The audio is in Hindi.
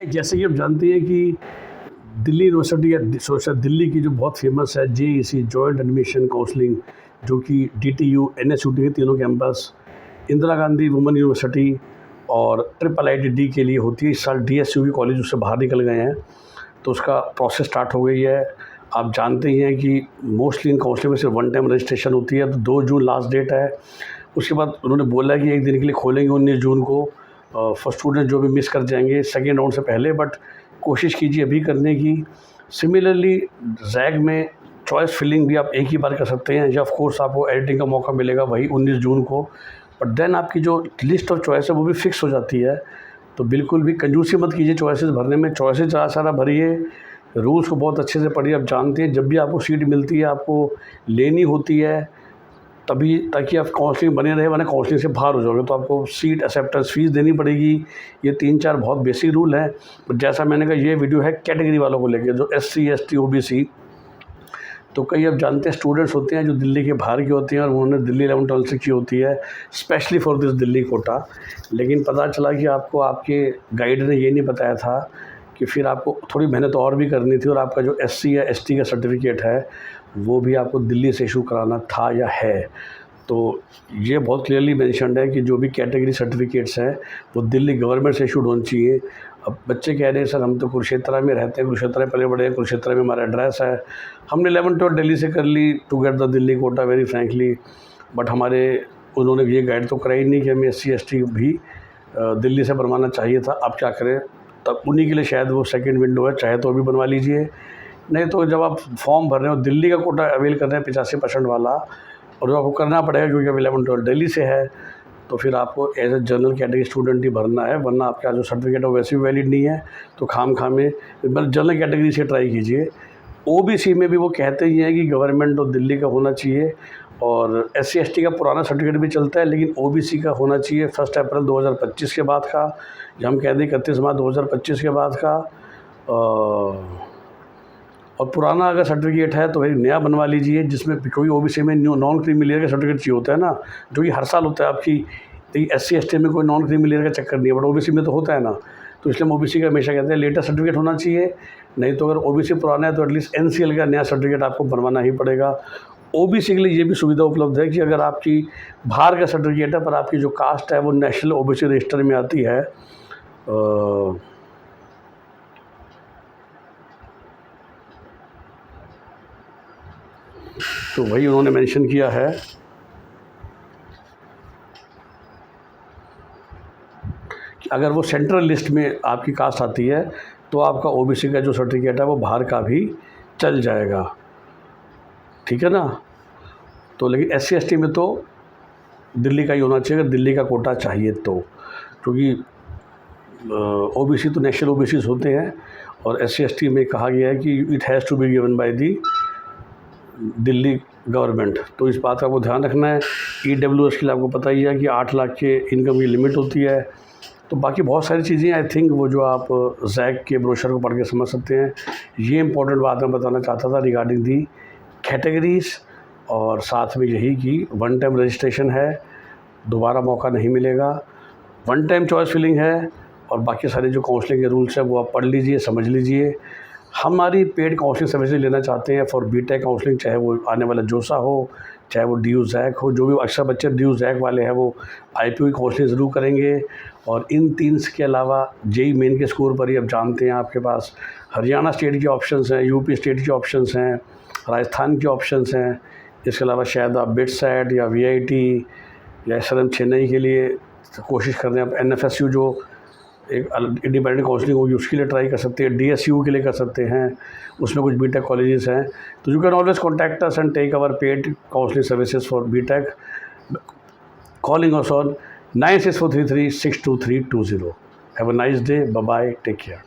जैसे कि आप जानते हैं कि दिल्ली यूनिवर्सिटी या दिल्ली की जो बहुत फेमस है जेईसी जॉइंट एडमिशन काउंसलिंग, जो कि डीटीयू एनएसयूटी के तीनों campus, Indira Gandhi women university और ट्रिपल आईटीडी के लिए होती है। इस साल डीएसयू की कॉलेज उससे बाहर निकल गए हैं, तो उसका प्रोसेस स्टार्ट हो गई है। आप जानते ही हैं कि मोस्टली इन काउंसलिंग में सिर्फ वन टाइम रजिस्ट्रेशन होती है, तो 2 जून लास्ट डेट है। उसके बाद उन्होंने बोला है कि एक दिन के लिए खोलेंगे 19 जून को फॉर स्टूडेंट जो भी मिस कर जाएंगे सेकेंड राउंड से पहले, बट कोशिश कीजिए अभी करने की। सिमिलरली जैग में चॉइस फिलिंग भी आप एक ही बार कर सकते हैं, या ऑफ कोर्स आपको एडिटिंग का मौका मिलेगा वही 19 जून को, बट देन आपकी जो लिस्ट ऑफ चॉइस है वो भी फिक्स हो जाती है। तो बिल्कुल भी कंजूसी मत कीजिए चॉइसेस भरने में, चॉइसेस ज़्यादा सारा भरिए, रूल्स को बहुत अच्छे से पढ़िए। आप जानते हैं जब भी आपको सीट मिलती है आपको लेनी होती है तभी, ताकि आप काउंसलिंग बने रहे, वरना काउंसलिंग से बाहर हो जाओगे तो आपको सीट एक्सेप्टेंस फ़ीस देनी पड़ेगी। ये 3-4 बहुत बेसिक रूल हैं। बट जैसा मैंने कहा, ये वीडियो है कैटेगरी वालों को लेकर, जो SC ST OBC। तो कई आप जानते हैं स्टूडेंट्स होते हैं जो दिल्ली के बाहर के होते हैं और उन्होंने दिल्ली 11-12 से की होती है specially for this Delhi quota, लेकिन पता चला कि आपको आपके गाइड ने ये नहीं बताया था कि फिर आपको थोड़ी मेहनत और भी करनी थी, और आपका जो SC या ST का सर्टिफिकेट है वो भी आपको दिल्ली से इशू कराना था या है। तो ये बहुत क्लियरली मेंशन्ड है कि जो भी कैटेगरी सर्टिफिकेट्स हैं वो दिल्ली गवर्नमेंट से इशूड होनी चाहिए। अब बच्चे कह रहे हैं सर हम तो कुरुक्षेत्र में रहते हैं, कुरुक्षेत्र में पले बड़े हैं, कुरुक्षेत्र में हमारा एड्रेस है, हमने 11-12 दिल्ली से कर ली to get the Delhi quota very frankly, but हमारे उन्होंने ये गाइड तो कराई नहीं कि हमें SC ST भी दिल्ली से बनवाना चाहिए था। अब क्या करें, तब उन्हीं के लिए शायद वो सेकंड विंडो है, चाहे तो अभी बनवा लीजिए। नहीं तो जब आप फॉर्म भर रहे हो दिल्ली का कोटा अवेल कर रहे हैं 85% वाला, और जो आपको करना पड़ेगा क्योंकि अभी 11-12 दिल्ली से है, तो फिर आपको as a general category student ही भरना है, वरना आपका जो सर्टिफिकेट है वैसे भी वैलिड नहीं है। तो खाम में मतलब जनरल कैटेगरी से ट्राई कीजिए। OBC में भी वो कहते ही हैं कि गवर्नमेंट और दिल्ली का होना चाहिए, और SC ST का पुराना सर्टिफिकेट भी चलता है, लेकिन OBC का होना चाहिए 1 अप्रैल 2025 के बाद का, या हम कह दें 31 मार्च 2025 के बाद का। और पुराना अगर सर्टिफिकेट है तो भाई नया बनवा लीजिए, जिसमें कोई OBC में नॉन क्रीमी लेयर का सर्टिफिकेट चाहिए होता है ना, जो कि हर साल होता है आपकी। SC ST में कोई नॉन क्रीमी लेयर का चक्कर नहीं है, बट OBC में तो होता है ना, तो इसलिए हम OBC का हमेशा कहते हैं लेटेस्ट सर्टिफिकेट होना चाहिए। नहीं तो अगर OBC पुराना है तो एटलीस्ट NCL का नया सर्टिफिकेट आपको बनवाना ही पड़ेगा। OBC के लिए ये भी सुविधा उपलब्ध है कि अगर आपकी बाहर का सर्टिफिकेट है पर आपकी जो कास्ट है वो नेशनल OBC रजिस्टर में आती है, तो वही उन्होंने मेंशन किया है कि अगर वो सेंट्रल लिस्ट में आपकी कास्ट आती है तो आपका OBC का जो सर्टिफिकेट है वो बाहर का भी चल जाएगा, ठीक है ना। तो लेकिन SC ST में तो दिल्ली का ही होना चाहिए, अगर दिल्ली का कोटा चाहिए तो, क्योंकि OBC तो नेशनल OBCs होते हैं, और SC ST में कहा गया है कि it has to be given by the Delhi government. तो इस बात का आपको ध्यान रखना है। EWS के लिए आपको पता ही है कि 8 लाख के इनकम की लिमिट होती है। तो बाकी बहुत सारी चीज़ें आई थिंक वो जो आप जैग के ब्रोशर को पढ़ के समझ सकते हैं। ये इंपॉर्टेंट बात मैं बताना चाहता था रिगार्डिंग दी कैटेगरीज़, और साथ में यही कि वन टाइम रजिस्ट्रेशन है, दोबारा मौका नहीं मिलेगा, वन टाइम चॉइस फिलिंग है, और बाकी सारे जो काउंसलिंग के रूल्स हैं वो आप पढ़ लीजिए, समझ लीजिए। हमारी पेड काउंसलिंग सर्विसेज लेना चाहते हैं फॉर BTech काउंसलिंग, चाहे वो आने वाला जोसा हो, चाहे वो DU जैक हो, जो भी अक्सर बच्चे DU जैक वाले हैं वो IPO की काउंसलिंग ज़रूर करेंगे। और इन 3 के अलावा JEE मेन के स्कोर पर ही आप जानते हैं आपके पास हरियाणा स्टेट के ऑप्शंस हैं, UP स्टेट के ऑप्शंस हैं, राजस्थान के ऑप्शंस हैं। इसके अलावा शायद आप BITSAT या VIT या SRM चेन्नई के लिए कोशिश कर रहे हैं, आप NFSU जो एक इंडिपेंडेंट काउंसलिंग होगी उसके लिए ट्राई कर सकते हैं, DSU के लिए कर सकते हैं, उसमें कुछ BTech कॉलेजेस हैं। तो you can always contact us and take our paid counselling services for BTech, calling us on 9643362320। Have a nice day, bye bye, take care.